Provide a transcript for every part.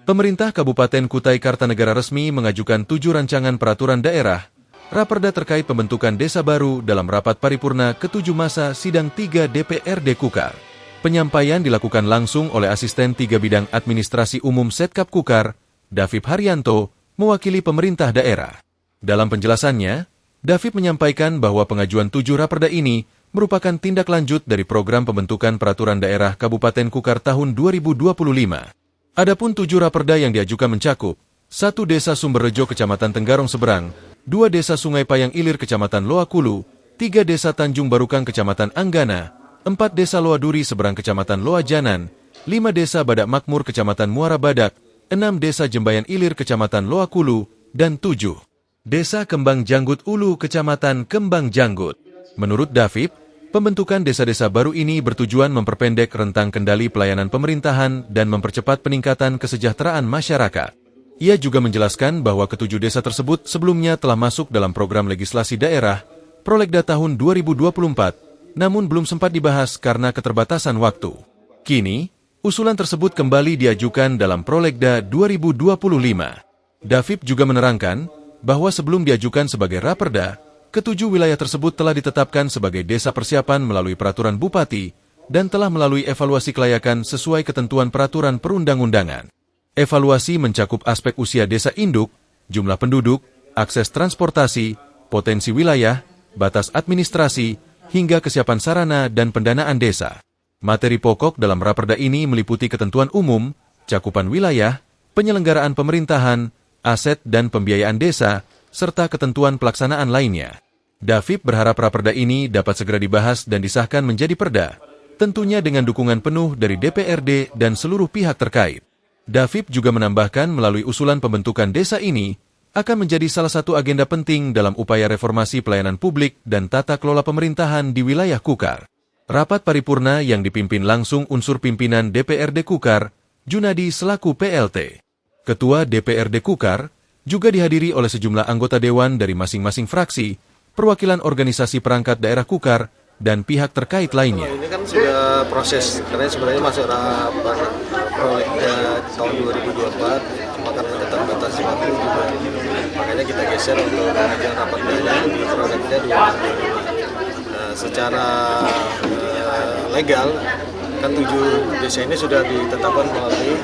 Pemerintah Kabupaten Kutai Kartanegara resmi mengajukan 7 rancangan peraturan daerah, Raperda terkait pembentukan desa baru dalam rapat paripurna ke-7 masa sidang 3 DPRD Kukar. Penyampaian dilakukan langsung oleh Asisten 3 Bidang Administrasi Umum Setkap Kukar, Davip Haryanto, mewakili pemerintah daerah. Dalam penjelasannya, Davip menyampaikan bahwa pengajuan 7 Raperda ini merupakan tindak lanjut dari program pembentukan peraturan daerah Kabupaten Kukar tahun 2025. Adapun 7 Raperda yang diajukan mencakup 1 Desa Sumberrejo Kecamatan Tenggarong Seberang, 2 Desa Sungai Payang Ilir Kecamatan Loakulu, 3 Desa Tanjung Barukang Kecamatan Anggana, 4 Desa Loaduri Seberang Kecamatan Loajanan, 5 Desa Badak Makmur Kecamatan Muara Badak, 6 Desa Jembayan Ilir Kecamatan Loakulu, dan 7 Desa Kembang Janggut Ulu Kecamatan Kembang Janggut. Menurut Davip, pembentukan desa-desa baru ini bertujuan memperpendek rentang kendali pelayanan pemerintahan dan mempercepat peningkatan kesejahteraan masyarakat. Ia juga menjelaskan bahwa ke-7 desa tersebut sebelumnya telah masuk dalam program legislasi daerah Prolegda tahun 2024, namun belum sempat dibahas karena keterbatasan waktu. Kini, usulan tersebut kembali diajukan dalam Prolegda 2025. Davip juga menerangkan bahwa sebelum diajukan sebagai Raperda, ke-7 wilayah tersebut telah ditetapkan sebagai desa persiapan melalui peraturan Bupati dan telah melalui evaluasi kelayakan sesuai ketentuan peraturan perundang-undangan. Evaluasi mencakup aspek usia desa induk, jumlah penduduk, akses transportasi, potensi wilayah, batas administrasi, hingga kesiapan sarana dan pendanaan desa. Materi pokok dalam Raperda ini meliputi ketentuan umum, cakupan wilayah, penyelenggaraan pemerintahan, aset dan pembiayaan desa, serta ketentuan pelaksanaan lainnya. Davip berharap Raperda ini dapat segera dibahas dan disahkan menjadi perda, tentunya dengan dukungan penuh dari DPRD dan seluruh pihak terkait. Davip juga menambahkan melalui usulan pembentukan desa ini akan menjadi salah satu agenda penting dalam upaya reformasi pelayanan publik dan tata kelola pemerintahan di wilayah Kukar. Rapat paripurna yang dipimpin langsung unsur pimpinan DPRD Kukar, Junadi selaku PLT. Ketua DPRD Kukar juga dihadiri oleh sejumlah anggota dewan dari masing-masing fraksi, perwakilan organisasi perangkat daerah Kukar, dan pihak terkait lainnya. Ini kan sudah proses, karena sebenarnya masuk Prolegda tahun 2024, cuma karena keterbatasan waktu juga, makanya kita geser untuk pengajuan Raperdanya di Prolegda 2025. Secara legal, kan 7 desa ini sudah ditetapkan melalui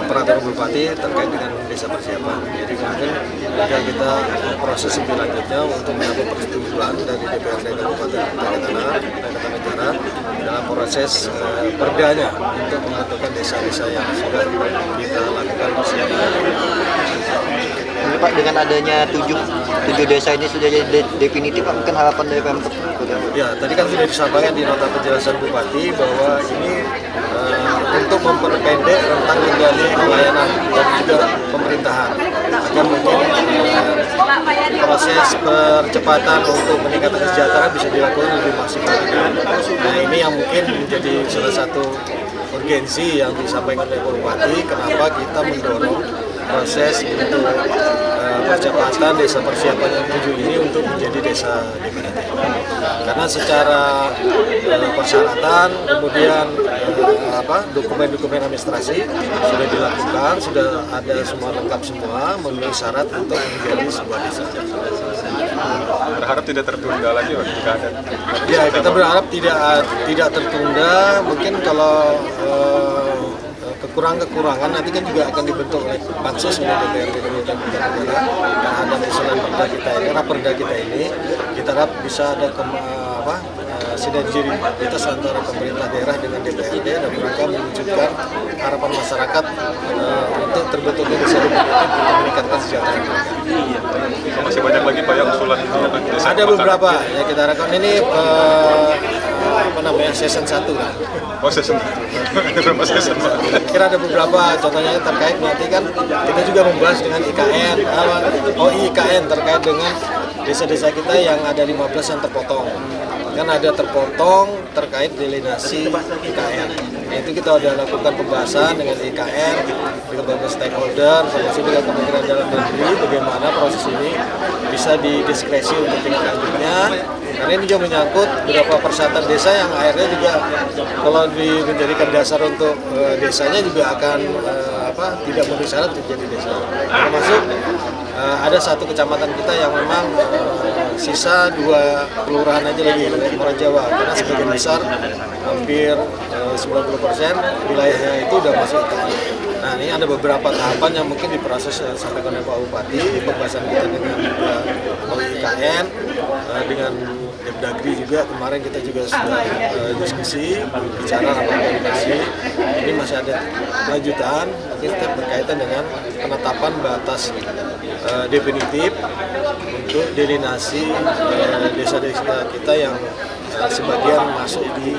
peraturan Bupati terkait dengan desa persiapan. Jadi mungkin tinggal kita proses lebih lanjutnya untuk mendapat persetujuan dari DPRD Kabupaten Kutai Kartanegara dalam proses perdanya untuk menentukan desa-desa yang sudah kita lakukan persiapan. Ini Pak, dengan adanya 7 desa ini sudah jadi definitif, Pak, mungkin harapan dari Pemkab? Ya, tadi kan sudah disampaikan di nota penjelasan Bupati bahwa ini untuk memperpendek rentang kendali pelayanan dan juga pemerintahan agar mungkin proses percepatan untuk meningkatkan kesejahteraan bisa dilakukan lebih maksimal. Nah, ini yang mungkin menjadi salah satu urgensi yang disampaikan oleh Bupati, kenapa kita mendorong proses untuk percepatan desa persiapan yang 7 ini untuk menjadi desa definitif. Karena secara persyaratan, kemudian dokumen-dokumen administrasi sudah dilakukan, sudah ada semua lengkap semua, memenuhi syarat untuk menjadi sebuah desa. Berharap tidak tertunda lagi, jika ada. Ya, kita berharap tidak tertunda. Mungkin kalau kekurangan-kekurangan nanti kan juga akan dibentuk oleh pansus oleh DPRD Kabupaten Kutai Kartanegara dan ada usulan Raperda kita ini, kita harap bisa ada sinergitas antara pemerintah daerah dengan DPRD dan mereka mewujudkan harapan masyarakat untuk terbentuknya desa definitif untuk meningkatkan kesejahteraan. Masih banyak lagi Pak yang usulan. Ada beberapa ya, kita harapkan ini season 1 lah. Oh, season 1. Kira ada beberapa contohnya terkait nanti kan kita juga membahas dengan IKN, IKN terkait dengan desa-desa kita yang ada 15 yang terpotong. Kan ada terpotong terkait delinasi IKN. Nah, itu kita sudah lakukan pembahasan dengan IKN, dengan beberapa stakeholder, termasuk dengan Kementerian Dalam Negeri, bagaimana proses ini bisa didiskresi untuk tingkat lanjutnya. Karena ini juga menyangkut beberapa persyaratan desa yang akhirnya juga kalau menjadikan dasar untuk desanya juga akan tidak memenuhi syarat untuk jadi desa. Termasuk ada satu kecamatan kita yang memang sisa 2 kelurahan aja lagi Muara Jawa, karena sebagian besar hampir 90% wilayahnya itu udah masuk IKN. Nah, ini ada beberapa tahapan yang mungkin diproses sampai oleh Pak Bupati, pembahasan kita dengan IKN, dengan Dagri juga kemarin kita juga sudah diskusi, bicara koordinasi. Ini masih ada lanjutan, nanti kita berkaitan dengan penetapan batas definitif untuk delinasi desa-desa kita yang sebagian masuk di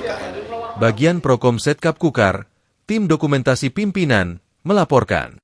IKN. Bagian Prokom Setkap Kukar, tim dokumentasi pimpinan, melaporkan.